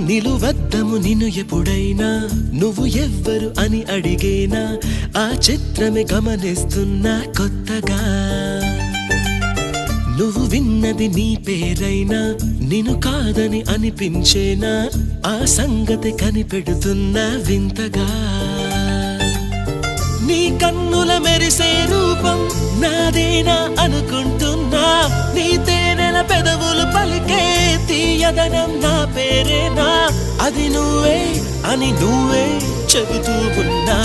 నిలువద్దము నిన్ను ఎప్పుడైనా నువ్వు ఎవ్వరు అని అడిగేనా ఆ చిత్రమే గమనిస్తున్నా కొత్తగా నువ్వు విన్నది నీ పేరైనా నిన్ను కాదని అనిపించేనా ఆ సంగతి కనిపెడుతున్నా వింతగా నీ కన్నుల మెరిసే రూపం నాదేనా అనుకుంటున్నా నీ తేనెల పెదవులు పలికే తీయదనం నా పేరేనా అది నువ్వే అని నువ్వే చెబుతూ ఉన్నా